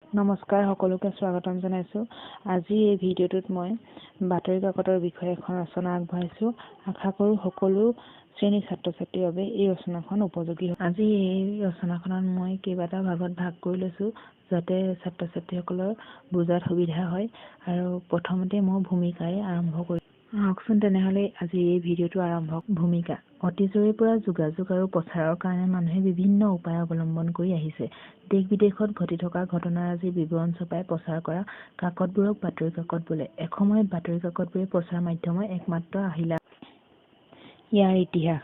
নমস্কাৰ সকলোকে স্বাগতম জনাইছোঁ। আজি এই ভিডিঅ'টোত মই বাতৰি কাকতৰ বিষয়ে এখন ৰচনা আগবঢ়াইছোঁ। আশা কৰোঁ সকলো শ্ৰেণীৰ ছাত্ৰ ছাত্ৰীৰ বাবে এই ৰচনাখন উপযোগী হ'ব। আজি এই ৰচনাখনত মই কেইবাটাও ভাগত ভাগ কৰি লৈছোঁ যাতে ছাত্ৰ ছাত্ৰীসকলৰ বুজাত সুবিধা হয়। আৰু প্ৰথমতে মই ভূমিকাৰে আৰম্ভ কৰিম। আহকচোন তেনেহ'লে আজি এই ভিডিঅ'টো আৰম্ভ। ভূমিকা। অতীজৰে পৰা যোগাযোগ আৰু প্ৰচাৰৰ কাৰণে মানুহে বিভিন্ন উপায় অৱলম্বন কৰি আহিছে। দেশ বিদেশত ঘটি থকা ঘটনাৰাজিৰ বিৱৰণ ছপাই প্ৰচাৰ কৰা কাকতবোৰক বাতৰি কাকত বোলে। এসময়ত বাতৰি কাকতবোৰে প্ৰচাৰ মাধ্যমৰ একমাত্ৰ আহিলা। ইয়াৰ ইতিহাস।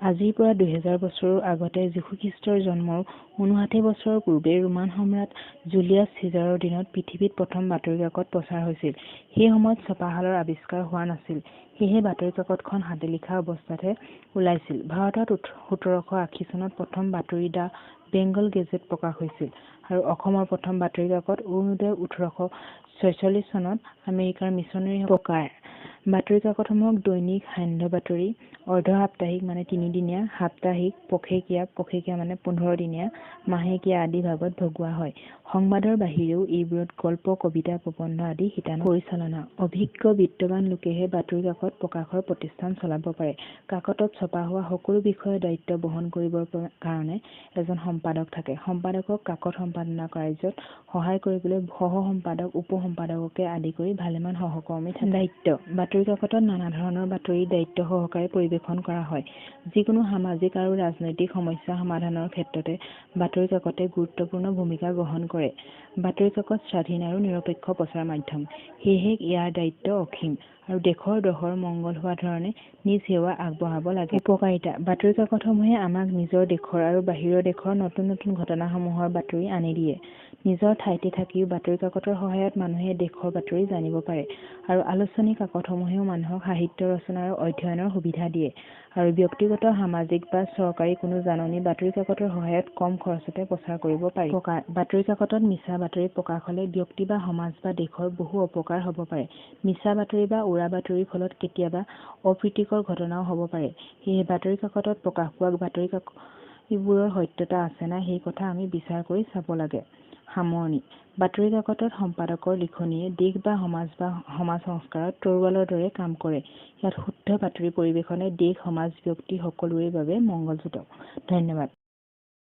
আজিৰ পৰা 2000 বছৰৰ আগতে যীশুখ্ৰীষ্টৰ জন্মৰ 59 বছৰৰ পূৰ্বে ৰোমান সম্ৰাট জুলিয়াছ চিজাৰৰ দিনত পৃথিৱীত প্ৰথম বাতৰি কাকত প্ৰচাৰ হৈছিল। সেই সময়ত ছপাশালৰ আৱিষ্কাৰ হোৱা নাছিল, সেয়েহে বাতৰি কাকতখন হাতে লিখা অৱস্থাতহে ওলাইছিল। ভাৰতত 1780 চনত প্ৰথম বাতৰি দ্য বেংগল গেজেট প্ৰকাশ হৈছিল আৰু অসমৰ প্ৰথম বাতৰি কাকত অৰুণোদয় 1846 চনত আমেৰিকাৰ মিছনেৰী প্ৰকাৰ। বাতৰি কাকতসমূহক দৈনিক, সান্ধ্য বাতৰি, অৰ্ধ সাপ্তাহিক মানে 3 দিনীয়া, সাপ্তাহিক, পষেকীয়া মানে 15 দিনীয়া, মাহেকীয়া আদি ভাগত ভগোৱা হয়। সংবাদৰ বাহিৰেও এইবোৰত গল্প, কবিতা, প্ৰবন্ধ আদি শিতানৰ পৰিচালনা। অভিজ্ঞ বিত্তবান লোকেহে বাতৰি কাকত প্ৰকাশৰ প্ৰতিষ্ঠান চলাব পাৰে। কাকতত ছপা হোৱা সকলো বিষয়ৰ দায়িত্ব বহন কৰিবৰ কাৰণে এজন সম্পাদক থাকে। সম্পাদকক কাকত সম্পাদনা কাৰ্যত সহায় কৰিবলৈ সহ সম্পাদক, উপ সম্পাদককে আদি কৰি ভালেমান সহকৰ্মী থাকে। দায়িত্ব। বাতৰি কাকতত নানা ধৰণৰ বাতৰি দায়িত্ব সহকাৰে পৰিৱেশন কৰা হয়। যিকোনো সামাজিক আৰু ৰাজনৈতিক সমস্যা সমাধানৰ ক্ষেত্ৰতে বাতৰি কাকতে গুৰুত্বপূৰ্ণ ভূমিকা গ্ৰহণ কৰে। বাতৰি কাকত স্বাধীন আৰু নিৰপেক্ষ প্ৰচাৰ মাধ্যম, সেয়েহে ইয়াৰ দায়িত্ব অসীম আৰু দেশৰ মংগল হোৱা ধৰণে নিজ সেৱা আগবঢ়াব লাগে। উপকাৰিতা। বাতৰি কাকতসমূহে আমাক নিজৰ দেশৰ আৰু বাহিৰৰ দেশৰ নতুন নতুন ঘটনাসমূহৰ বাতৰি আনি দিয়ে। নিজৰ ঠাইতে থাকিও বাতৰি কাকতৰ সহায়ত মানুহে দেশৰ বাতৰি জানিব পাৰে আৰু আলোচনী কাকতসমূহেও মানুহক সাহিত্য ৰচনা আৰু অধ্যয়নৰ সুবিধা দিয়ে। আৰু ব্যক্তিগত, সামাজিক বা চৰকাৰী কোনো জাননী বাতৰি কাকতৰ সহায়ত কম খৰচতে প্ৰচাৰ কৰিব পাৰি। উপকাৰ। বাতৰি কাকতত মিছা বাতৰি প্ৰকাশ হ'লে ব্যক্তি বা সমাজ বা দেশৰ বহু অপকাৰ হ'ব পাৰে। মিছা বাতৰি বা উৰা বাতৰিৰ ফলত কেতিয়াবা অপ্ৰীতিকৰ ঘটনাও হ'ব পাৰে। সেয়েহে বাতৰি কাকতত প্ৰকাশ পোৱা বাতৰি কাকতবোৰৰ সত্যতা আছে নাই সেই কথা আমি বিচাৰ কৰি চাব লাগে। সামৰণি। বাতৰি কাকতত সম্পাদকৰ লিখনিয়ে দেশ বা সমাজ সংস্কাৰত তৰোৱালৰ দৰে কাম কৰে। ইয়াত শুদ্ধ বাতৰি পৰিৱেশনে দেশ, সমাজ, ব্যক্তি সকলোৰে বাবে মংগলজনক। ধন্যবাদ।